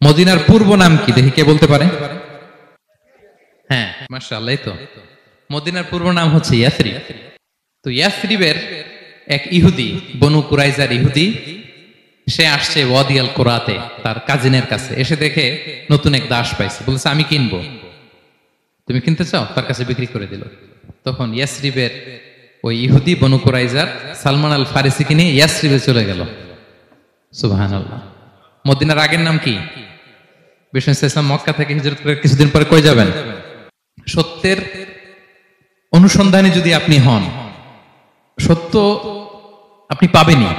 মদিনার পূর্ব নাম কি দেখি, কে বলতে পারে? হ্যাঁ, মাশাআল্লাহ। তো মদিনার পূর্ব নাম হচ্ছে ইয়াসরিব। তো ইয়াসরিবের এক ইহুদি, বনু কুরাইজার ইহুদি, সে আসছে ওয়াদি আল কুরাতে তার কাজিনের কাছে। এসে দেখে নতুন এক দাস পাইছে, বলছে আমি কিনবো, তুমি কিনতে চাও? তার কাছে বিক্রি করে দিল। তখন ইয়াসরিবের ওই ইহুদি বনু কুরাইজার সালমান আল ফারিসিকে নিয়ে ইয়াসরিবে চলে গেল। সুবহানাল্লাহ। মদিনার আগের নাম কি? বিষ্ণু ইসলাম মক্কা থেকে হিজরত করে কিছুদিন পরে কই যাবেন? সত্যের অনুসন্ধানে যদি আপনি হন, সত্য আপনি পাবেনই,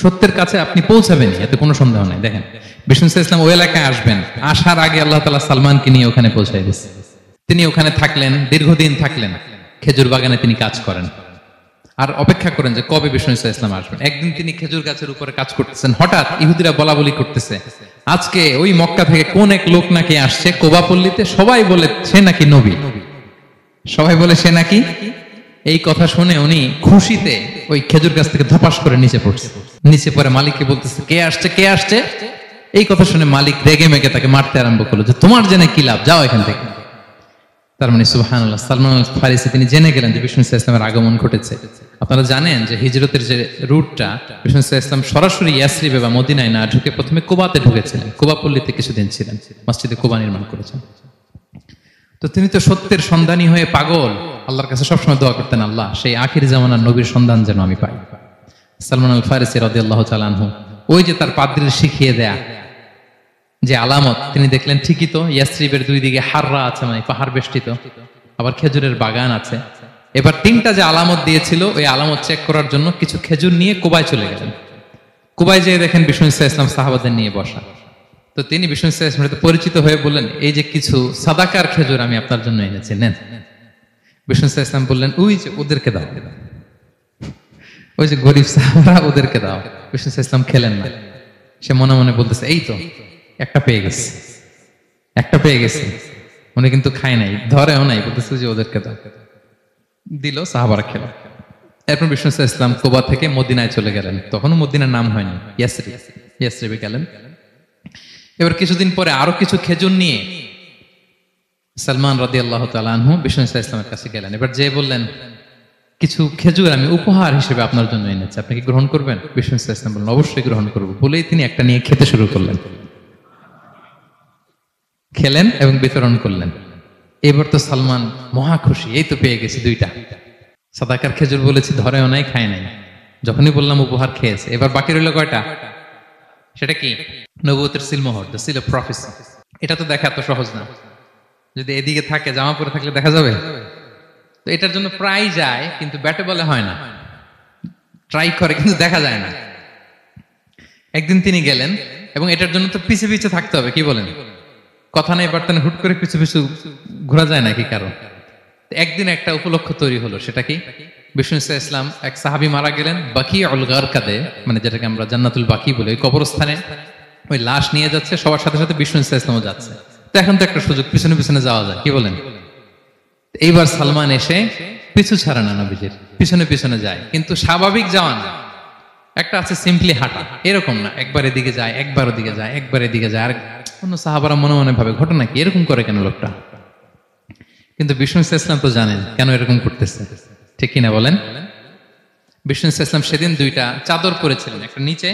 সত্যের কাছে আপনি পৌঁছাবেনই, এতে কোনো সন্দেহ নাই। দেখেন, বিষ্ণু ইসলাম ওই এলাকায় আসবেন, আসার আগে আল্লাহ তাআলা সালমানকে নিয়ে ওখানে পৌঁছায় দিয়েছে। তিনি ওখানে থাকলেন, দীর্ঘদিন থাকলেন, খেজুর বাগানে তিনি কাজ করেন আর অপেক্ষা করেন যে কবে বিষ্ণু ইসলাম আসবেন। একদিন তিনি খেজুর গাছের উপরে কাজ করতেছেন, হঠাৎ ইহুদিরা বলা বলি করতেছে, আজকে ওই মক্কা থেকে কোন এক লোক নাকি আসছে কোবাপল্লীতে, সবাই বলে সে নাকি নবী, সবাই বলে সে নাকি। এই কথা শুনে উনি খুশিতে ওই খেজুর গাছ থেকে ধপাস করে নিচে পড়ছে। নিচে পরে মালিককে বলতেছে, কে আসছে, কে আসছে? এই কথা শুনে মালিক রেগে মেগে তাকে মারতে আরম্ভ করলো, যে তোমার জেনে কি লাভ, যাও এখান থেকে। তার মানে সুবহানাল্লাহ, সালমান আল ফারিসি তিনি জেনে গেলেন যে বিষ্ণু ইসলামের আগমন ঘটেছে। আপনারা জানেন যে হিজরতের যে রুটটা, বিষ্ণু ইসলাম সরাসরি ইয়াসরিবে বা মদিনায় না ঢুকে প্রথমে কুবাতে ঢুকেছিলেন, কুবা পল্লীতে কিছুদিন ছিলেন, মসজিদে কুবা নির্মাণ করেছেন। তো তিনি তো সত্যের সন্ধানী হয়ে পাগল, আল্লাহর কাছে সবসময় দোয়া করতেন, আল্লাহ সেই আখির জামানার নবীর সন্ধান যেন আমি পাই। সালমান আল ফারিসি রাদিয়াল্লাহু তাআলা আনহু, ওই যে তার পাদ্রীর শিখিয়ে দেয়া যে আলামত, তিনি দেখলেন ঠিকই তো ইয়াসরিবের দুই দিকে হাররা আছে, মানে পাহাড় বেষ্টিত, আবার খেজুরের বাগান আছে। এবার তিনটা যে আলামত দিয়েছিল, ওই আলামত চেক করার জন্য কিছু খেজুর নিয়ে কুবায় চলে গেলেন। কুবায় যেয়ে দেখেন বিষ্ণু ইসলাম সাহাবাদের নিয়ে বসা। তো তিনি বিষ্ণু ইসলামের সাথে পরিচিত হয়ে বললেন, এই যে কিছু সাদাকার খেজুর আমি আপনার জন্য এনেছি, নেন। বিষ্ণু ইসলাম বললেন, ওই যে ওদেরকে দাও, ওই যে গরিব সাহাবারা, ওদেরকে দাও। বিষ্ণু ইসলাম খেলেন না, সে মনে মনে বলতেছে, এই তো একটা পেয়ে গেছে, একটা পেয়ে গেছে। উনি কিন্তু খায় নাই, ধরেও নাই, বলতেছে যে ওদেরকে দাও। দিল, সাহাবারা খেল। এরপর বিষ্ণু ইসলাম কুবা থেকে মদিনায় চলে গেলেন। তখনও মদিনার নাম হয়নি, ইয়াসরিবে গেলেন। এবার কিছুদিন পরে আরো কিছু খেজুর নিয়ে সালমান রাদিয়াল্লাহু তাআলা আনহু বিষ্ণু ইসলামের কাছে গেলেন। এবার যে বললেন, কিছু খেজুর আমি উপহার হিসেবে আপনার জন্য এনেছি, আপনি কি গ্রহণ করবেন? বিষ্ণু ইসলাম বললেন, অবশ্যই গ্রহণ করবো। বলেই তিনি একটা নিয়ে খেতে শুরু করলেন, খেলেন এবং বিতরণ করলেন। এবার তো সালমান মহা খুশি, এই তো পেয়ে গেছি দুইটা সাদাকার খেজুর, বলেছি ধরেও নাই, খায় নাই, যখনই বললাম উপহার খেয়েছে। এবার বাকি রইল কয়টা? সেটা কি? নবুয়তের সিলমোহর, দ্য সিল অফ প্রফেসি। এটা তো দেখা এত সহজ না, যদি এদিকে থাকে, জামা পরে থাকলে দেখা যাবে? তো এটার জন্য প্রায় যায়, কিন্তু ব্যাটে বলে হয় না, ট্রাই করে কিন্তু দেখা যায় না। একদিন তিনি গেলেন, এবং এটার জন্য তো পিছে পিছে থাকতে হবে, কি বলেন? কথা নেই বার্তা নেই, হুট করে পিছু পিছু ঘোরা যায় নাকি কারো? একদিন একটা উপলক্ষ তৈরি হলো, সেটা কি? বিষ্ণু ইসলাম, এক সাহাবী মারা গেলেন বাকি উল গারকাদে, মানে যেটাকে আমরা জান্নাতুল বাকি বলি, ওই কবরস্থানে ওই লাশ নিয়ে যাচ্ছে, সবার সাথে সাথে বিষ্ণু ইসলামও যাচ্ছে। তো এখন তো একটা সুযোগ, পিছনে পিছনে যাওয়া যায়, কি বলেন? এইবার সালমান এসে পিছু ছাড়ে না, নবীজির পিছনে পিছনে যায়, কিন্তু স্বাভাবিক যাওয়া না, একটা আছে সিম্পলি হাঁটা, এরকম না, একবার এদিকে যায়, একবার ওদিকে যায়, একবার এদিকে যায়। আর অন্য সাহাবারা মনে মনে ভাবে, ঘটনা কি, এরকম করে কেন লোকটা? কিন্তু বিষ্ণু ইসলাম তো জানেন কেন এরকম করতেছে, ঠিক কিনা বলেন? বিষ্ণু ইসলাম সেদিন দুইটা চাদর পরেছিলেন, একটা নিচে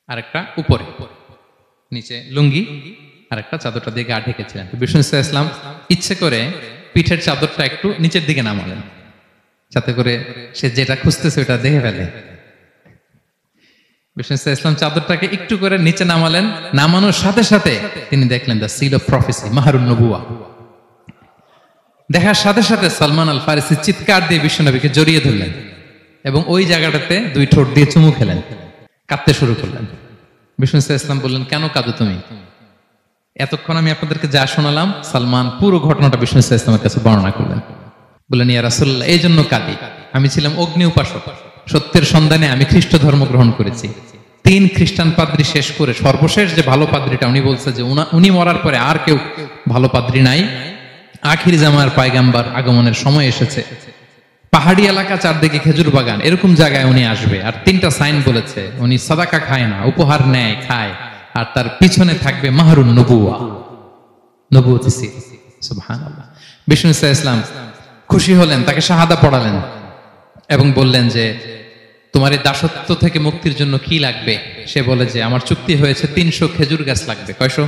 আর একটা উপরে, নিচে লুঙ্গি আর একটা চাদরটা দিয়ে গা ঢেকেছিলেন। বিষ্ণু ইসলাম ইচ্ছে করে পিঠের চাদরটা একটু নিচের দিকে নামালেন, যাতে করে সে যেটা খুঁজতেছে ওটা দেখে ফেলে। বিষ্ণু ইসলাম চাদরটাকে একটু করে নিচে নামালেন, নামানোর সাথে সাথে তিনি দেখলেন দ্য সিল অফ প্রফেসি, মাহরুন নবুয়া। দেখার সাথে সাথে সালমান আল ফারিসি চিৎকার দিয়ে বিশ্বনবীকে জড়িয়ে ধরলেন এবং ওই জায়গাটাতে দুই ঠোঁট দিয়ে চুমু খেলেন, কাঁদতে শুরু করলেন। বিষ্ণু ইসলাম বললেন, কেন কাঁদো তুমি? এতক্ষণ আমি আপনাদেরকে যা শোনালাম, সালমান পুরো ঘটনাটা বিষ্ণু ইসলামের কাছে বর্ণনা করলেন। বললেন, ইয়া রাসূলুল্লাহ, এই জন্য কাঁদি, আমি ছিলাম অগ্নি উপাসক, সত্যের সন্ধানে আমি খ্রিস্ট ধর্ম গ্রহণ করেছি। 3 খ্রিস্টান পাদ্রী শেষ করে সর্বশেষ যে ভালো পাদ্রীটা, উনি বলছে যে উনি মরার পরে আর কেউ ভালো পাদ্রী নাই, আখির জামার পায়গাম্বার আগমনের সময় এসেছে। পাহাড়ি এলাকা, চারদিকে খেজুর বাগান, এরকম জায়গায় উনি আসবে। আর 3টা সাইন বলেছে, উনি সাদাকা খায় না, উপহার নেয়, খায়, আর তার পিছনে থাকবে মাহরুন নবুয়া, নবুয়তি সিল। সুবহানাল্লাহ। বিষ্ণু ইসলাম খুশি হলেন, তাকে শাহাদা পড়ালেন এবং বললেন যে তোমার এই দাসত্ব থেকে মুক্তির জন্য কি লাগবে? সে বলে যে আমার চুক্তি হয়েছে 300 খেজুর গাছ লাগবে। কয়শো?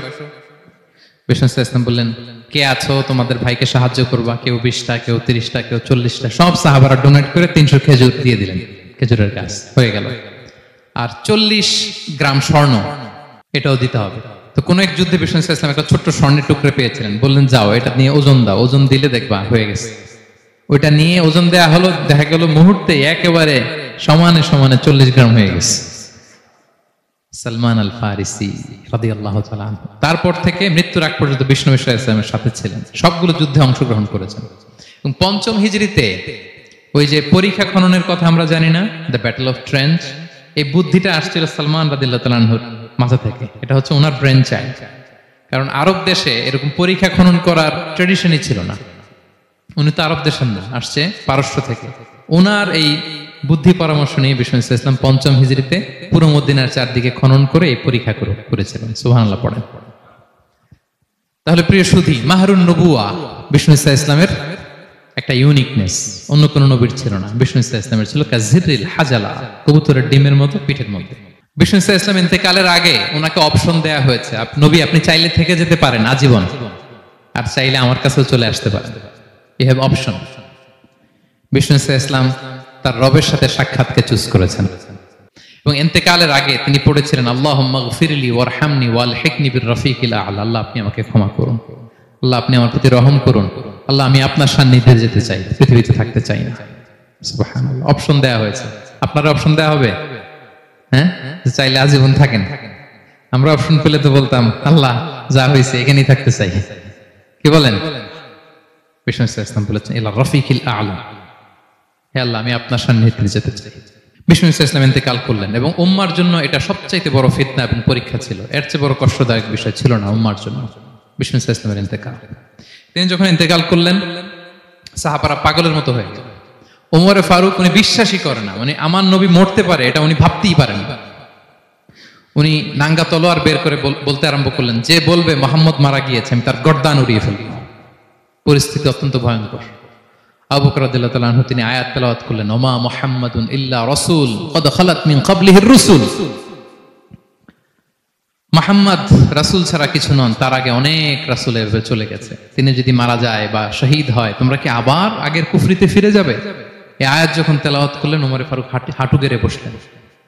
বিষ্ণু ইসলাম বললেন কে আছো তোমাদের ভাইকে সাহায্য করবা? কেউ 20টা, কেউ 30টা, কেউ 40টা। সব সাহাবারা ডোনেট করে 300 খেজুর দিয়ে দিলেন, খেজুরের গাছ হয়ে গেল। আর 40 গ্রাম স্বর্ণ, এটাও দিতে হবে। তো কোন এক যুদ্ধে বিষ্ণু ইসলাম একটা ছোট্ট স্বর্ণের টুকরে পেয়েছিলেন, বললেন যাও এটা নিয়ে ওজন দাও, ওজন দিলে দেখবা হয়ে গেছে। ওইটা নিয়ে ওজন দেয়া হলো, দেখা গেল মুহূর্তে একেবারে সমানে সমানে 40 গ্রাম হয়ে গেছে। সালমান আল ফারিসি রাদিয়াল্লাহু তাআলা আনহু তারপর থেকে মৃত্যুর আগ পর্যন্ত বিষ্ণু ইসলামের সাথে ছিলেন, সবগুলো যুদ্ধে অংশগ্রহণ করেছেন। এবং 5ম হিজরিতে ওই যে পরীক্ষা খননের কথা আমরা জানি না, দ্য ব্যাটল অফ ট্রেঞ্চ, এই বুদ্ধিটা আসছিল সালমান রাদিয়াল্লাহু তাআলা আনহুর মাথা থেকে। এটা হচ্ছে ওনার ব্রেন চাইল্ড। কারণ আরব দেশে এরকম পরীক্ষা খনন করার ট্রেডিশনই ছিল না। উনি তো আরব দেশের না, আসছে পারস্য থেকে। ওনার এই বুদ্ধি পরামর্শ নিয়ে বিষ্ণু ইসলাম 5ম হিজরিতে পুরো মদিনার চারদিকে খনন করে এই পরীক্ষা করেছিলেন। সুবহানাল্লাহ পড়েন। তাহলে প্রিয় সুধী, মাহরুন নবুয়া বিষ্ণু ইসলামের একটা ইউনিকনেস, অন্য কোন নবীর ছিল না। বিষ্ণু ইসলামের ছিল কাজিরিল হাজালা, কবুতরের ডিমের মতো পিঠের মধ্যে। বিষ্ণু ইসলাম ইন্তেকালের আগে ওনাকে অপশন দেয়া হয়েছে, নবী আপনি চাইলে থেকে যেতে পারেন আজীবন, আর চাইলে আমার কাছেও চলে আসতে পারেন। You have option. বিষ্ণু ইসলাম তার রবের সাথে সাক্ষাৎকে চুজ করেছেন এবং ইন্তেকালের আগে তিনি পড়েছিলেন আল্লাহুম্মা গফিরলি ওয়ারহামনি ওয়ালহিকনি বির-রফিকিল আ'লা। আল্লাহ আপনি আমাকে ক্ষমা করুন, আল্লাহ আপনি আমার প্রতি রহম করুন, আল্লাহ আমি আপনার সান্নিধ্যে যেতে চাই, পৃথিবীতে থাকতে চাই না। সুবহানাল্লাহ। অপশন দেয়া হয়েছে। আপনারা অপশন দেয়া হবে? হ্যাঁ, চাইলে আজীবন থাকেন। আমরা অপশন পেলে তো বলতাম আল্লাহ যা হয়েছে এখানেই থাকতে চাই। কি বলেন? বিষ্ণু ইসলাম বলেছেন ইলা রফিকিল আ'লা, হে আল্লাহ আমি আপনার সান্নিধ্যে যেতে চাই। বিষ্ণু ইসলাম ইন্তেকাল করলেন এবং উম্মার জন্য এটা সবচাইতে বড় ফিতনা এবং পরীক্ষা ছিল। এর চেয়ে বড় কষ্টদায়ক বিষয় ছিল না উম্মার জন্য বিষ্ণু ইসলামের ইন্তেকাল। তিনি যখন ইন্তেকাল করলেন সাহাবারা পাগলের মতো হয়ে গেল। ওমরে ফারুক উনি বিশ্বাসই করে না, মানে আমার নবী মরতে পারে এটা উনি ভাবতেই পারেন। উনি নাঙ্গা তলোয়ার বের করে বলতে আরম্ভ করলেন, যে বলবে মোহাম্মদ মারা গিয়েছে আমি তার গর্দান উড়িয়ে ফেলব। পরিস্থিতি অত্যন্ত ভয়ঙ্কর। আবু বকর রাদিয়াল্লাহু তাআলা আনহু তিনি আয়াত তেলাওয়াত করলেন, ওমা মুহাম্মাদুন ইল্লা রাসূল ক্বাদ খালাত মিন ক্বাবলিহির রুসুল। মুহাম্মদ রাসূল ছাড়া কিছু নন, তার আগে অনেক রাসূল এভাবে চলে গেছে। তিনি যদি মারা যায় বা শহীদ হয় তোমরা কি আবার আগের কুফরিতে ফিরে যাবে? এই আয়াত যখন তেলাওয়াত করলেন ওমর ফারুক হাঁটু গেড়ে বসলেন।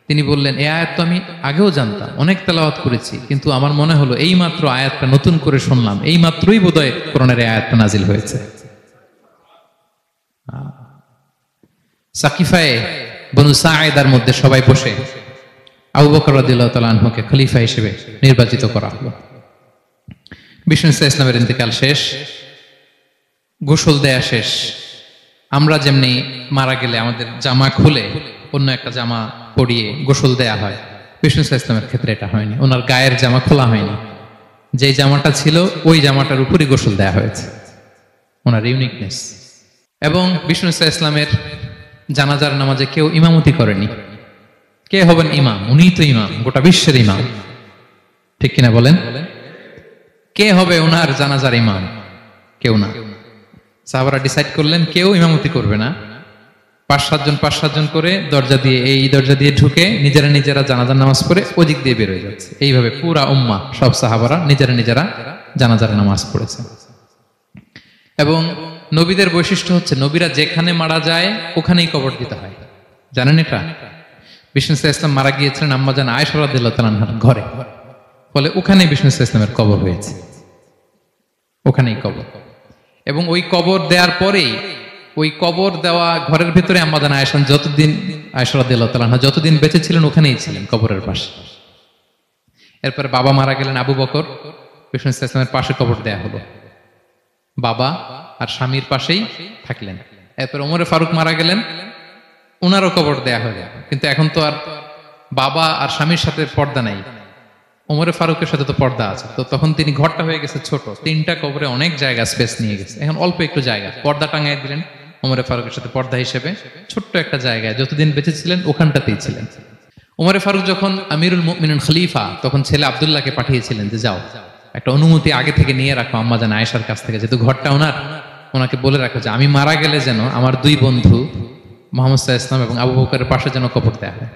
তিনি বললেন এই আয়াত তো আমি আগেও জানতাম, অনেক তেলাওয়াত করেছি, কিন্তু আমার মনে হলো এই মাত্র আয়াতটা নতুন করে শুনলাম, এই মাত্রই বোধহয় কোরআনের এই আয়াতটা নাজিল হয়েছে। সাকিফায়ে বনু সাঈদার মধ্যে সবাই বসে আবু বকর রাদিয়াল্লাহু তাআলা আনহুকে খলিফা হিসেবে নির্বাচিত করা হলো। বিষ্ণু ইসলামের ইন্তেকাল শেষ, গোসল দেয়া শেষ। আমরা যেমনি মারা গেলে আমাদের জামা খুলে অন্য একটা জামা পরিয়ে গোসল দেয়া হয়, বিষ্ণু ইসলামের ক্ষেত্রে এটা হয়নি। ওনার গায়ের জামা খোলা হয়নি, যে জামাটা ছিল ওই জামাটার উপরই গোসল দেয়া হয়েছে। ওনার ইউনিকনেস। এবং বিষ্ণু ইসলামের জানাজার নামাজে কেউ ইমামতি করেনি। কে হবেন ইমাম? উনিই তো ইমাম, গোটা বিশ্বের ইমাম, ঠিক কিনা বলেন? কে হবে ওনার জানাজার ইমাম? কেউ না। সাহাবারা ডিসাইড করলেন কেউ ইমামতি করবে না। 5-7 জন করে দরজা দিয়ে, এই দরজা দিয়ে ঢুকে নিজেরা জানাজার নামাজ পড়ে ওদিক দিয়ে বের হয়ে যাচ্ছে। এইভাবে পুরা উম্মাহ সব সাহাবারা নিজেরা জানাজার নামাজ পড়েছে। এবং নবীদের বৈশিষ্ট্য হচ্ছে নবীরা যেখানে মারা যায় ওখানেই কবর দিতে হয়। জানেন এটা? বিষ্ণু ইসলাম মারা গিয়েছিলেন আম্মাজান আয়েশা রাদিয়াল্লাহু তাআলা আনহার ঘরে, ফলে ওখানেই বিষ্ণু ইসলামের কবর হয়েছে, ওখানেই কবর। এবং ওই কবর দেওয়ার পরেই ওই কবর দেওয়া ঘরের ভিতরে আম্মাজান আয়েশা রাদিয়াল্লাহু তাআলা আনহা যতদিন বেঁচে ছিলেন ওখানেই ছিলেন কবরের পাশে। এরপরে বাবা মারা গেলেন আবু বকর, বিষ্ণু ইসলামের পাশে কবর দেয়া হলো। বাবা আর স্বামীর পাশেই থাকলেন। এরপর ওমরে ফারুক মারা গেলেন, ওনারও কবর দেয়া হয়ে গেল। কিন্তু এখন তো আর বাবা আর স্বামীর সাথে পর্দা নাই, ওমরে ফারুকের সাথে তো পর্দা আছে। তো তখন তিনি ঘরটা হয়ে গেছে ছোট, 3টা কবরে অনেক জায়গা স্পেস নিয়ে গেছে। এখন অল্প একটু জায়গা পর্দা টাঙাই দিলেন ওমরে ফারুকের সাথে পর্দা হিসেবে, ছোট্ট একটা জায়গায় যতদিন বেঁচে ছিলেন ওখানটাতেই ছিলেন। উমরে ফারুক যখন আমিরুল মুমিনিন খলিফা, তখন ছেলে আব্দুল্লাহকে পাঠিয়েছিলেন যে যাও একটা অনুমতি আগে থেকে নিয়ে রাখো আম্মাজান আয়েশার কাছ থেকে, যেহেতু ঘরটা ওনাকে বলে রাখো যে আমি মারা গেলে যেন আমার দুই বন্ধু মুহাম্মদ সাল্লাল্লাহু আলাইহি ওয়াসাল্লাম এবং আবু বকরের পাশে যেন কবর দেয়া হয়।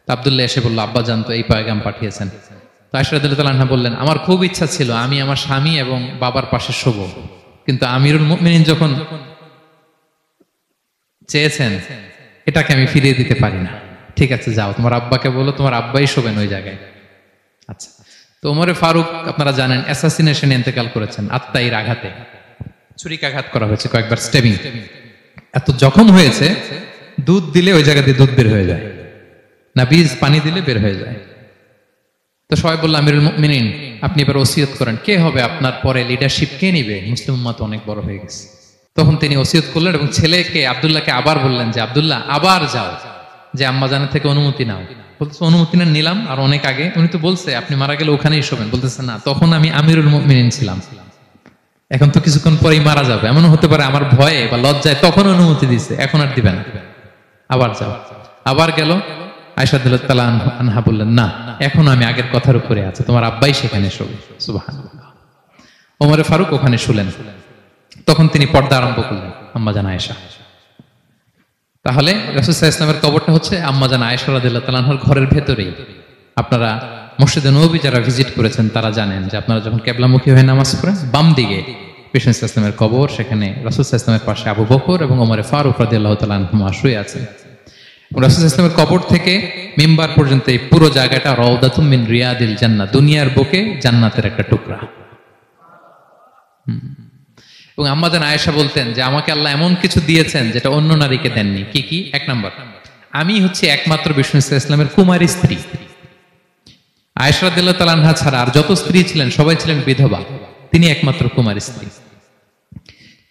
তো আব্দুল্লাহ এসে বলল, আব্বা জান তো এই পয়গাম পাঠিয়েছেন। তো আয়েশা রাদিয়াল্লাহু আনহা বললেন, আমার খুব ইচ্ছা ছিল আমি আমার স্বামী এবং বাবার পাশে শোবো, কিন্তু আমিরুল মুমিনিন যখন চেয়েছেন এটাকে আমি ফিরিয়ে দিতে পারি না। ঠিক আছে যাও, তোমার আব্বাকে বলো তোমার আব্বাই শোবেন ওই জায়গায়। আচ্ছা, তো ওমরে ফারুক আপনারা জানেন অ্যাসাসিনেশনে ইন্তেকাল করেছেন, আত্মাইর আঘাতে ছুরিকাঘাত করা হয়েছে কয়েকবার, স্টেবিং। এত জখম হয়েছে, দুধ দিলে ওই জায়গা দিয়ে দুধ বের হয়ে যায় না, বীজ পানি দিলে বের হয়ে যায়। তো সবাই বলল, আমিরুল মুমিনিন আপনি এবার ওসিয়ত করেন, কে হবে আপনার পরে লিডারশিপ, কে নিবে? মুসলিম উম্মাত অনেক বড় হয়ে গেছে। তখন তিনি ওসিয়ত করলেন এবং ছেলেকে আব্দুল্লাহকে আবার বললেন যে আব্দুল্লাহ আবার যাও, যে আম্মা জানের থেকে অনুমতি নাও। বলতেছে অনুমতি না নিলাম আর অনেক আগে, উনি তো বলছে আপনি মারা গেলে ওখানেই শোবেন। বলতেছে না, তখন আমি আমিরুল মুমিনিন ছিলাম, এখন তো কিছুক্ষণ পরেই মারা যাবে, এমন হতে পারে আমার ভয়ে বা লজ্জায় তখন অনুমতি দিছে, এখন আর দিবেন, আবার যাও। আবার গেল। আয়েশা রাদিয়াল্লাহু আনহা বললেন, না এখন আমি আগের কথার উপরে আছি, তোমার আব্বাই সেখানে শোবে। সুবহানাল্লাহ। ওমরে ফারুক ওখানে শুলেন। তখন তিনি পর্দা আরম্ভ করলেন আম্মাজান আয়েশা। তাহলে রাসূল সাল্লাল্লাহু আলাইহি ওয়াসাল্লামের কবরটা হচ্ছে আম্মাজান আয়েশা রাদিয়াল্লাহু আনহার ঘরের ভেতরেই। আপনারা মসজিদে নববী যারা ভিজিট করেছেন তারা জানেন যে আপনারা যখন কিবলামুখী হয়ে নামাজ পড়েন, বাম দিকে রাসূল সাল্লাল্লাহু আলাইহি ওয়াসাল্লামের কবর, সেখানে রাসূল সাল্লাল্লাহু আলাইহি ওয়াসাল্লামের পাশে আবু বকর এবং ওমরে ফারুক রাদিয়াল্লাহু তাআলা আনহুমা শুয়ে আছেন। রাসূল সাল্লাল্লাহু আলাইহি ওয়াসাল্লামের কবর থেকে মিম্বার পর্যন্ত এই পুরো জায়গাটা রাউদাতুম মিন রিয়াদিল জান্নাহ, দুনিয়ার বুকে জান্নাতের একটা টুকরা। এবং আম্মাজান আয়েশা বলতেন যে আমাকে আল্লাহ এমন কিছু দিয়েছেন যেটা অন্য নারীকে দেননি। কি কি? এক নাম্বার, আমি হচ্ছে একমাত্র বিষ্ণু সাল্লাল্লাহু আলাইহি ওয়াসাল্লামের কুমারী স্ত্রী। আয়েশা রাদিয়াল্লাহু তাআলা আনহা ছাড়া আর যত স্ত্রী ছিলেন সবাই ছিলেন বিধবা, তিনি একমাত্র কুমারী স্ত্রী।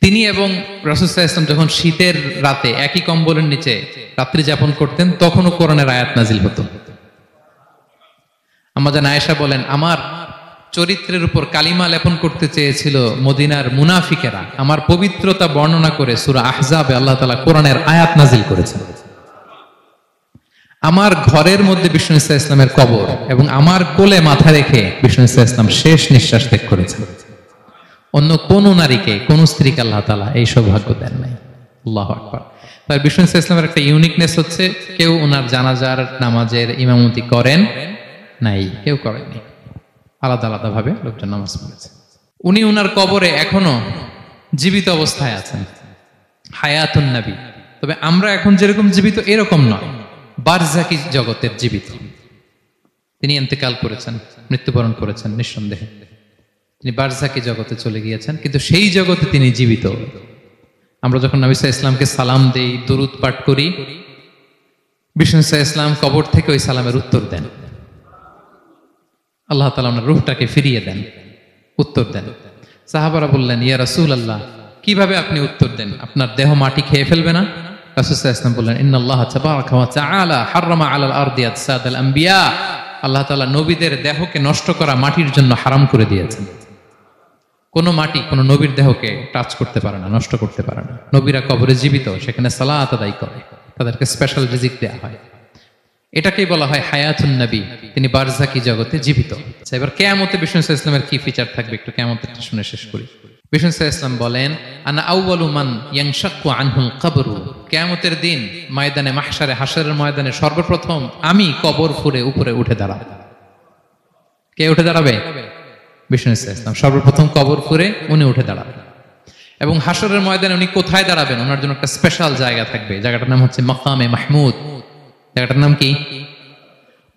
তিনি এবং রাসূল সাল্লাল্লাহু আলাইহি ওয়াসাল্লাম যখন শীতের রাতে একই কম্বলের নিচে রাত্রি যাপন করতেন, তখনও কোরআনের আয়াত নাজিল হতো। আম্মাজান আয়েশা বলেন, আমার চরিত্রের উপর কালিমা লেপন করতে চেয়েছিল মদিনার মুনাফিকেরা, আমার পবিত্রতা বর্ণনা করে সূরা আহজাবে আল্লাহ তাআলা কোরআনের আয়াত নাজিল করেছেন। আমার ঘরের মধ্যে বিষ্ণু সাল্লাল্লাহু আলাইহি ওয়াসাল্লামের কবর এবং আমার কোলে মাথা রেখে বিষ্ণু সাল্লাল্লাহু আলাইহি ওয়াসাল্লাম শেষ নিঃশ্বাস ত্যাগ করেছেন। অন্য কোন নারীকে, কোন স্ত্রীকে আল্লাহ তাআলা এই সৌভাগ্য দেন নাই। আল্লাহু আকবার। তাই বিষ্ণু সাল্লাল্লাহু আলাইহি ওয়াসাল্লামের একটা ইউনিকনেস হচ্ছে কেউ ওনার জানাজার নামাজের ইমামতি করেন নাই, কেউ করেননি, আলাদা আলাদা ভাবে লোকজন নামাজ পড়েছে। উনি ওনার কবরে এখনো জীবিত অবস্থায় আছেন, হায়াতুন নবী। তবে আমরা এখন যেরকম জীবিত এরকম নয়, বারজাকি জগতের জীবিত। তিনি ইন্তেকাল করেছেন, মৃত্যুবরণ করেছেন নিঃসন্দেহে, তিনি বারজাকি জগতে চলে গিয়েছেন, কিন্তু সেই জগতে তিনি জীবিত। আমরা যখন নবী সাল্লাল্লাহু আলাইহি ওয়াসাল্লামকে সালাম দেই, দুরূদ পাঠ করি, বিষ্ণু সাল্লাল্লাহু আলাইহি ওয়াসাল্লাম কবর থেকে ওই সালামের উত্তর দেন। আল্লাহ তাআলা ওনার রূহটাকে ফিরিয়ে দেন, উত্তর দেন। সাহাবারা বললেন, ইয়া রাসূলুল্লাহ, কিভাবে আপনি উত্তর দেন? আপনার দেহ মাটি খেয়ে ফেলবে না? রাসূল সাল্লাল্লাহু আলাইহি ওয়াসাল্লাম বললেন, ইন্নাল্লাহ তাবারাকা ওয়া তাআলা হাররামা আলাল আরদি আজসাদাল আম্বিয়া। আল্লাহ তাআলা নবীদের দেহকে নষ্ট করা মাটির জন্য হারাম করে দিয়েছেন। কোন মাটি কোন নবীর দেহকে টাচ করতে পারে না, নষ্ট করতে পারে না। নবীরা কবরে জীবিত, সেখানে সালাত আদায় করে, তাদেরকে স্পেশাল রিজিক দেয়া হয়। এটাকেই বলা হয় হায়াতুন নবী, তিনি বারজাকি জগতে জীবিত। এবার কিয়ামতে বিষ্ণু সাল্লাল্লাহু আলাইহি ওয়াসাল্লামের কি ফিচার থাকবে একটু কিয়ামতেরটা শুনে শেষ করি। বিষ্ণু সাল্লাল্লাহু আলাইহি ওয়াসাল্লাম বলেন, আনা আউয়ালু মান ইয়ানশাক্কু আনহুল কবরু। কিয়ামতের দিন ময়দানে মাহশারে, হাশরের ময়দানে সর্বপ্রথম আমি কবর ফুঁড়ে উপরে উঠে দাঁড়াবো। কে উঠে দাঁড়াবে? বিষ্ণু সাল্লাল্লাহু আলাইহি ওয়াসাল্লাম সর্বপ্রথম কবর ফুঁড়ে উনি উঠে দাঁড়াবেন। এবং হাশরের ময়দানে উনি কোথায় দাঁড়াবেন? ওনার জন্য একটা স্পেশাল জায়গা থাকবে, জায়গাটার নাম হচ্ছে মাকামে মাহমুদ। জায়গাটার নাম কি?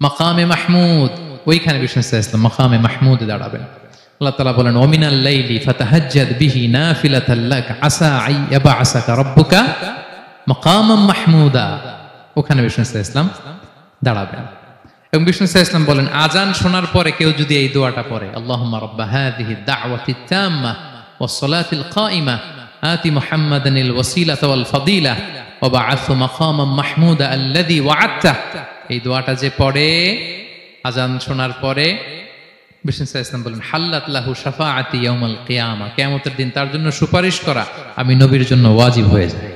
মাকামে মাহমুদ। ওইখানে বিষ্ণু সাল্লাল্লাহু আলাইহি ওয়াসাল্লাম মাকামে মাহমুদে দাঁড়াবেন। আল্লাহ তাআলা বলেন, ওয়ামিনাল লাইলি ফাতাহাজ্জাদ বিহি নাফিলাতাল লাক আসা আই ইয়াবআসাকা রাব্বুকা মাকামান মাহমুদা। ওখানে বিষ্ণু সাল্লাল্লাহু আলাইহি ওয়াসাল্লাম দাঁড়াবেন। এবং বিষ্ণু সাল্লাল্লাহু আলাইহি ওয়াসাল্লাম বলেন, আজান শোনার পরে কেউ যদি এই দোয়াটা পড়ে, আল্লাহুম্মা রাব্বা হাযিহি দাওয়াতিত তাম্মা ওয়াস সালাতিল কাইমা আতি মুহাম্মাদানিল ওয়াসিলাতা ওয়াল ফাদিলা ওয়া বা'আথহু মাকামান মাহমুদা আল্লাযী ওয়া'আদতা। এই দোয়াটা যে পড়ে আজান শোনার পরে, বিষ্ণু সাল্লাল্লাহু আলাইহি ওয়াসাল্লাম বলেন, হাল্লাত লাহু শাফাআতি ইয়াউমাল কিয়ামা। কিয়ামতের দিন তার জন্য সুপারিশ করা আমি নবীর জন্য ওয়াজিব হয়ে যায়।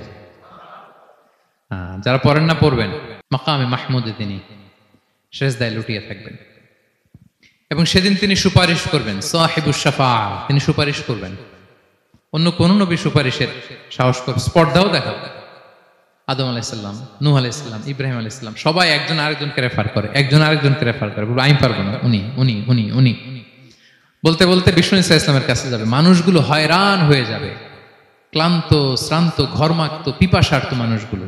যারা পড়েন না পড়বেন, মাকামে মাহমুদে তিনি। সেজদায় লুটিয়ে থাকবেন। এবং সেদিন তিনি সুপারিশ করবেন, সাহিবুস শাফাআহ, তিনি সুপারিশ করবেন। অন্য কোন নবী সুপারিশের সাহস করবে, স্পর্ধাও দেখাবে। আদম আলাইহিসসালাম, নূহ আলাইহিসসালাম, ইব্রাহিম আলাইহিসসালাম সবাই একজন আরেকজনকে রেফার করে, একজন আরেকজনকে রেফার করে, বলবে আমি পারবো না, উনি উনি উনি উনি বলতে বলতে বিষ্ণু ইসা ইসলামের কাছে যাবে। মানুষগুলো হয়রান হয়ে যাবে, ক্লান্ত শ্রান্ত ঘর্মাক্ত পিপাসার্ত মানুষগুলো।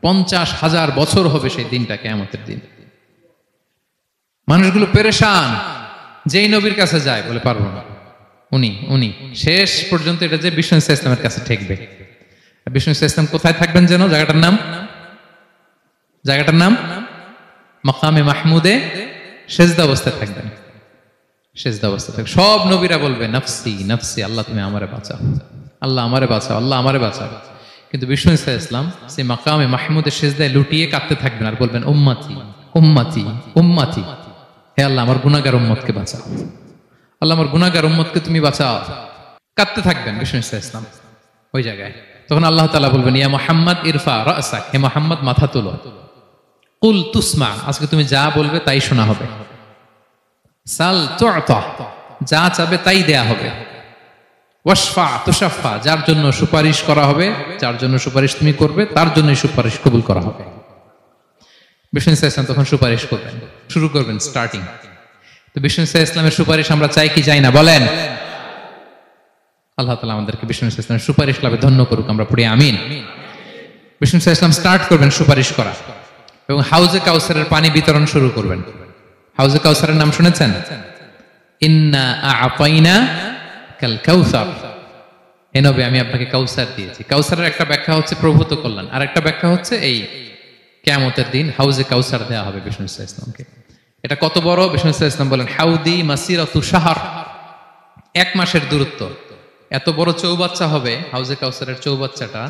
50,000 বছর হবে সেই দিনটা, কিয়ামতের দিন। মানুষগুলো পেরেশান, যেই নবীর কাছে যায় বলে পারবো না, উনি উনি শেষ পর্যন্ত এটা যে বিষ্ণু ইসা ইসলামের কাছে ঠেকবে। বিষ্ণু ইসা ইসলাম কোথায় থাকবেন যেন, জায়গাটার নাম মাকামে মাহমুদে সেজদা অবস্থায় থাকবেন। সেজদা অবস্থা থাকবে, সব নবীরা বলবে নাফসি নাফসি, আল্লাহ তুমি আমারে বাঁচাও, আল্লাহ আমারে বাঁচাও, আল্লাহ আমারে বাঁচাও। কিন্তু বিষ্ণু ইসা ইসলাম সেই মাকামে মাহমুদের সেজদায় লুটিয়ে কাঁদতে থাকবেন আর বলবেন উম্মতি উম্মতি উম্মতি, হে আল্লাহ আমার গুনাহগার উম্মতকে বাঁচাও, আল্লাহ আমার গুনাহগার উম্মতকে তুমি বাঁচাও। কাঁদতে থাকবেন বিষ্ণু ইসা ইসলাম ওই জায়গায়। তখন আল্লাহ তাআলা বলবেন ইয়া মুহাম্মদ ইরফা রাসাক, হে মুহাম্মদ মাথা তোলো, কুল তুসমা, আজকে তুমি যা বলবে তাই শোনা হবে, সাল তু'তা, যা চাবে তাই দেয়া হবে, ওয়াশফা তুশাফা, যার জন্য সুপারিশ করা হবে, যার জন্য সুপারিশ তুমি করবে তার জন্যই সুপারিশ কবুল করা হবে। বিষ্ণু ইসা ইসলাম তখন সুপারিশ করবেন, শুরু করবেন, স্টার্টিং। তো বিষ্ণু ইসা ইসলামের সুপারিশ আমরা চাই কি চাই না বলেন? আল্লাহ তাআলা আমাদেরকে বিষ্ণু ইসা ইসলামের সুপারিশ লাভে ধন্য করুক, আমরা পড়ি আমিন। বিষ্ণু ইসা ইসলাম স্টার্ট করবেন সুপারিশ করা এবং হাউজে কাউসারের পানি বিতরণ শুরু করবেন। হাউজে কাউসারের নাম শুনেছেন? ইন্না আ'তাইনা কাল কাউসার, হে নবী আমি আপনাকে কাউসার দিয়েছি। কাউসারের একটা ব্যাখ্যা হচ্ছে প্রভূত কল্যাণ, আর একটা ব্যাখ্যা হচ্ছে এই কিয়ামতের দিন হাউজে কাউসার দেয়া হবে বিষ্ণু ইসা ইসলামকে। এটা কত বড়? বিষ্ণু ইসা ইসলাম বলেন হাউদি মাসিরাতু শাহর, 1 মাসের দূরত্ব। এত বড় চৌবাচ্চা হবে হাউজে কাউসারের চৌবাচ্চাটা।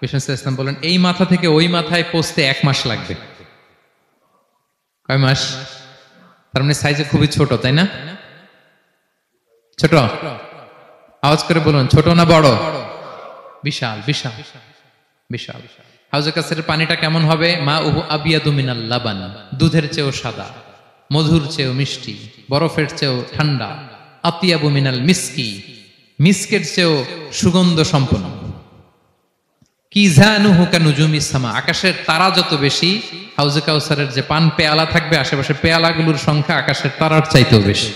বিষ্ণু ইসা ইসলাম বলেন এই মাথা থেকে ওই মাথায় পৌঁছতে 1 মাস লাগবে। কয় মাস? তার মানে সাইজে খুবই ছোট, তাই না? ছোট? আওয়াজ করে বলুন, ছোট না বড়? বিশাল বিশাল বিশাল। হাউজে কাউসারের পানিটা কেমন হবে? মা উহু আবিয়াদু মিনাল লাবান, দুধের চেয়েও সাদা, মধুর চেয়েও মিষ্টি, বরফের চেয়েও ঠান্ডা, আতিয়াবু মিনাল মিসকি, মিসকের চেয়েও সুগন্ধ সম্পন্ন, কিজানুহু কানুজুমিস সামা, আকাশের তারা যত বেশি, হাউজে কাউসারের যে পান পেয়ালা থাকবে আশেপাশে পেয়ালাগুলোর সংখ্যা আকাশের তারার চাইতেও বেশি।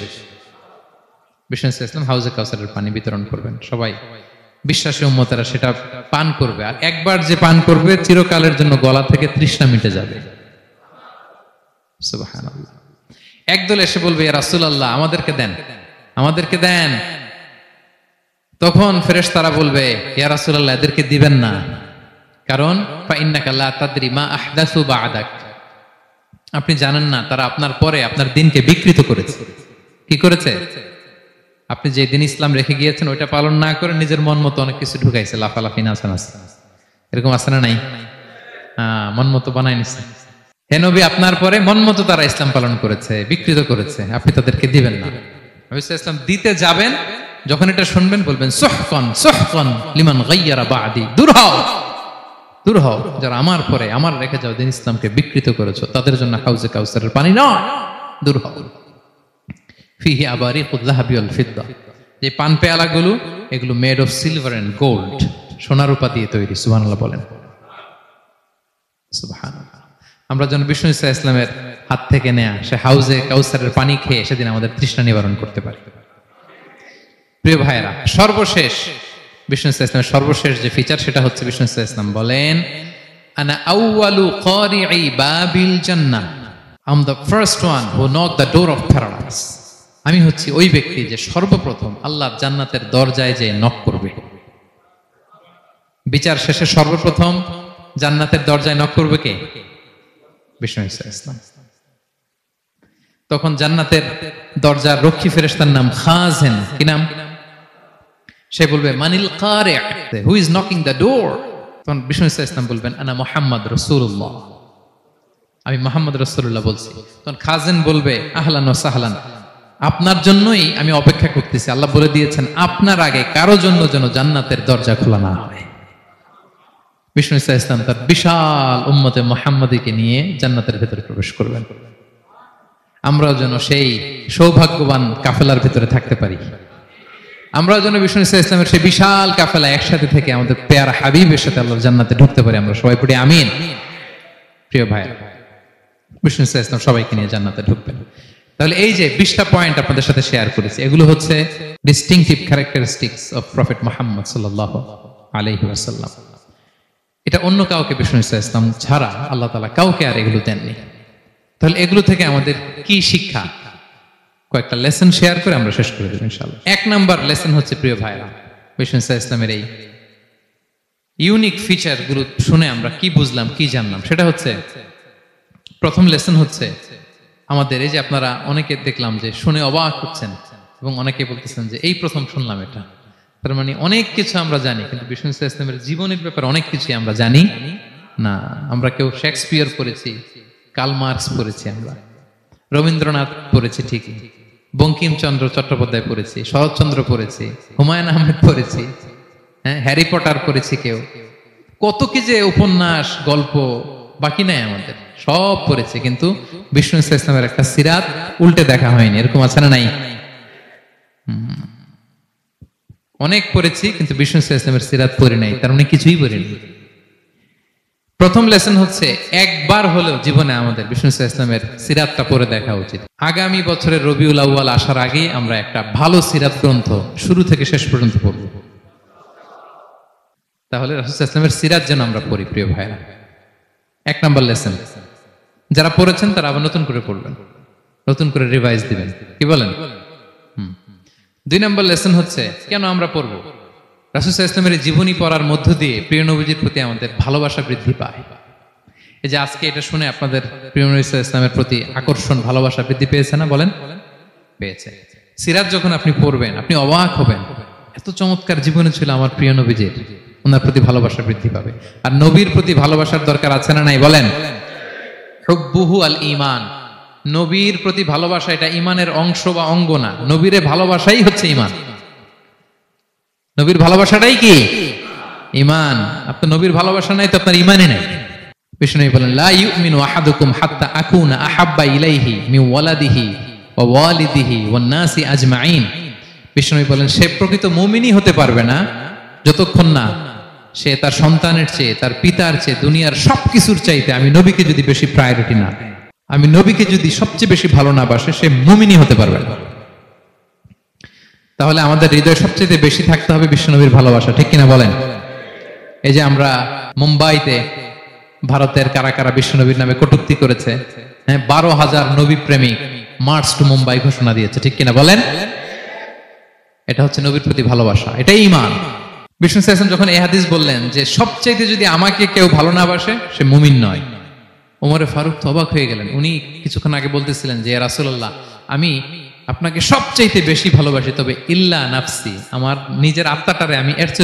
বিষ্ণু ইসলাম হাউজে কাউসারের পানি বিতরণ করবেন, সবাই বিশ্বাসী উম্মতেরা সেটা পান করবে। আর একবার যে পান করবে চিরকালের জন্য গলা থেকে তৃষ্ণা মিটে যাবে। সুবহানাল্লাহ। একদল এসে বলবে ইয়া রাসূলুল্লাহ আমাদেরকে দেন, আমাদেরকে দেন। তখন ফেরেশতারা বলবে ইয়া রাসূলুল্লাহ এদেরকে দিবেন না, কারণ ফা ইন্নাকা লা তাদরি মা আহদাসু বা'দাক, আপনি জানেন না তারা আপনার পরে আপনার দিনকে বিকৃত করেছে। কি করেছে? আপনি যে দিন ইসলাম রেখে গিয়েছেন ওইটা পালন না করে নিজের মন মতো অনেক কিছু ঢুকাইছে, লাফালাফি নাচানাচি, এরকম আছে না নাই? মন মতো বানাই নিছে। হে নবী আপনার পরে মন মতো তারা ইসলাম পালন করেছে, বিকৃত করেছে, আপনি তাদেরকে দিবেন না। নবী ইসলাম দিতে যাবেন, যখন এটা শুনবেন বলবেন সুহকান সুহকান লিমান গায়্যারা বা'দি, দূর হও দূর হও, যারা আমার পরে আমার রেখে যাও দিন ইসলামকে বিকৃত করেছো তাদের জন্য হাউজে কাউসারের পানি নয়, দূর হও। ফিহি আবারিকুল যাহাবি ওয়াল ফিদ্দা, যে পান পেয়ালাগুলো এগুলো made of silver and gold, সোনা রূপা দিয়ে তৈরি। সুবহানাল্লাহ বলেন। সুবহানাল্লাহ। আমরা যেন বিষ্ণু ইসা ইসলামের হাত থেকে নেয়া সে হাউজে কাউসারের পানি খেয়ে সেদিন আমাদের তৃষ্ণা নিবারণ করতে পারি। প্রিয় ভাইরা, সর্বশেষ বিষ্ণু ইসা ইসলামের সর্বশেষ যে ফিচার সেটা হচ্ছে বিষ্ণু ইসা ইসলাম বলেন আনা আউয়ালু কারিই বাবিল জান্নাহ, I am the first one who knock the door of paradise, আমি হচ্ছি ওই ব্যক্তি যে সর্বপ্রথম আল্লাহর জান্নাতের দরজায় যে নক করবে। বিচার শেষে সর্বপ্রথম জান্নাতের দরজায় নক করবে কে? বিষ্ণু ইসা ইসলাম। তখন জান্নাতের দরজার রক্ষী ফেরেশতার নাম খাজেন। কি নাম? সে বলবে মানিল কারি, who is knocking the door? তখন বিষ্ণু ইসা ইসলাম বলবেন আনা মুহাম্মদ রাসূলুল্লাহ, আমি মুহাম্মদ রাসূলুল্লাহ বলছি। তখন খাজেন বলবে আহলান ওয়া সাহলান, আপনার জন্যই আমি অপেক্ষা করতেছি, আল্লাহ বলে দিয়েছেন আপনার আগে কারো জন্য যেন জান্নাতের দরজা খোলা না হয়। বিষ্ণু ইসা ইসলাম তার বিশাল উম্মতে মুহাম্মাদীকে নিয়ে জান্নাতের ভেতরে প্রবেশ করবেন। আমরাও যেন সেই সৌভাগ্যবান কাফেলার ভিতরে থাকতে পারি। আমরাও যেন বিষ্ণু ইসলামের সেই বিশাল কাফেলা একসাথে থেকে আমাদের পেয়ারা হাবিবের সাথে আল্লাহর জান্নাতে ঢুকতে পারি। আমরা সবাই পড়ি আমিন। প্রিয় ভাই, বিষ্ণু ইসলাম সবাইকে নিয়ে জান্নাতে ঢুকবেন। তাহলে এই যে 20টা পয়েন্ট আপনাদের সাথে শেয়ার করেছি, এগুলো হচ্ছে distinctive characteristics of prophet Muhammad সাল্লাল্লাহু আলাইহি ওয়াসাল্লাম। এটা অন্য কাউকে বিষ্ণু ইসলাম ছাড়া আল্লাহ তাআলা কাউকে আর এগুলো দেননি। তাহলে এগুলো থেকে আমাদের কি শিক্ষা, কয়েকটা লেসন শেয়ার করে আমরা শেষ করে দেব ইনশাআল্লাহ। 1 নাম্বার লেসন হচ্ছে প্রিয় ভাইরা, বিষ্ণু ইসলামের এই ইউনিক ফিচার গুলো শুনে আমরা কি বুঝলাম, কি জানলাম, সেটা হচ্ছে প্রথম লেসন হচ্ছে আমাদের এই যে আপনারা অনেকে দেখলাম যে শুনে অবাক হচ্ছেন এবং অনেকে বলতেছেন যে এই প্রথম শুনলাম এটা। তার মানে অনেক কিছু আমরা জানি, কিন্তু বিষ্ণু ইসলামের জীবনের ব্যাপারে অনেক কিছু আমরা জানি না। আমরা কেউ শেক্সপিয়ার পড়েছি, কার্ল মার্কস পড়েছি, আমরা রবীন্দ্রনাথ পড়েছি ঠিকই, বঙ্কিমচন্দ্র চট্টোপাধ্যায় পড়েছি, শরৎচন্দ্র পড়েছি, হুমায়ুন আহমেদ পড়েছি, হ্যাঁ, হ্যারি পটার পড়েছি, কেউ কত কি যে উপন্যাস গল্প বাকি নাই আমাদের, সব পড়েছি, কিন্তু বিষ্ণু ইসলামের একটা সিরাত উল্টে দেখা হয়নি। এরকম আছে না নাই? অনেক পড়েছি কিন্তু বিষ্ণু ইসলামের সিরাত পড়ি নাই, তার মানে কিছুই পড়িনি। প্রথম লেসন হচ্ছে একবার হলেও জীবনে আমাদের বিষ্ণু ইসলামের সিরাতটা পড়ে দেখা উচিত। আগামী বছরের রবিউল আউয়াল আসার আগেই আমরা একটা ভালো সিরাত গ্রন্থ শুরু থেকে শেষ পর্যন্ত পড়ব। তাহলে রাসূল ইসলামের সিরাত যেন আমরা পড়ি প্রিয় ভাইরা। 1 নাম্বার লেসন, যারা পড়েছেন তারা আবার নতুন করে পড়বেন, নতুন করে রিভাইজ দিবেন, কি বলেন? 2 নাম্বার লেসন হচ্ছে কেন আমরা পড়বো। রাসূল ইসলামের জীবনী পড়ার মধ্য দিয়ে প্রিয় নবীজির প্রতি আমাদের ভালোবাসা বৃদ্ধি পায়। এই যে আজকে এটা শুনে আপনাদের প্রিয় নবী ইসলামের প্রতি আকর্ষণ, ভালোবাসা বৃদ্ধি পেয়েছে না? বলেন, পেয়েছে। সিরাত যখন আপনি পড়বেন আপনি অবাক হবেন, এত চমৎকার জীবনে ছিল আমার প্রিয় নবীজির, ওনার প্রতি ভালোবাসা বৃদ্ধি পাবে। আর নবীর প্রতি ভালোবাসার দরকার আছে না নাই? বলেন, হুব্বুহু আল ঈমান, নবীর প্রতি ভালোবাসা এটা ঈমানের অংশ বা অঙ্গ না, নবীরে ভালোবাসাই হচ্ছে ঈমান। নবীর ভালোবাসাটাই কি? ঈমান। আপনার নবীর ভালোবাসা নাই তো আপনার ঈমানই নাই। বিষ্ণু বলেন, লা ইউমিনু আহাদুকুম হাত্তা আকুনা আহাব্বা ইলাইহি মিন ওয়ালাদিহি ওয়া ওয়ালিদিহি ওয়ান নাসি আজমাইন। বিষ্ণু বলেন, সে প্রকৃত মুমিনই হতে পারবে না যতক্ষণ না সে তার সন্তানের চেয়ে, তার পিতার চেয়ে, দুনিয়ার সবকিছুর চাইতে আমি নবীকে যদি বেশি প্রায়োরিটি না দেই, আমি নবীকে যদি সবচেয়ে বেশি ভালো না বাসে, সে মুমিনই হতে পারবে না। তাহলে আমাদের হৃদয়ে সবচেয়ে বেশি থাকতে হবে বিশ্বনবীর ভালোবাসা, ঠিক কিনা বলেন? এই যে আমরা মুম্বাইতে ভারতের কারা কারা বিশ্বনবীর নামে কটূক্তি করেছে, হ্যাঁ, 12,000 নবী প্রেমিক মার্চ টু মুম্বাই ঘোষণা দিয়েছে, ঠিক কিনা বলেন? এটা হচ্ছে নবীর প্রতি ভালোবাসা, এটাই ঈমান। বিষ্ণু ইসলাম যখন এই হাদিস বললেন যে সবচাইতে যদি আমাকে কেউ ভালো না বাসে সে মুমিন নয়, ওমরে ফারুক তো অবাক হয়ে গেলেন। উনি কিছুক্ষণ আগে বলতেছিলেন যে ইয়া রাসূলুল্লাহ, আমি আপনাকে সবচাইতে বেশি ভালোবাসি, তবে ইল্লা নাফসি, আমার নিজের আত্মাটারে আমি এর চেয়ে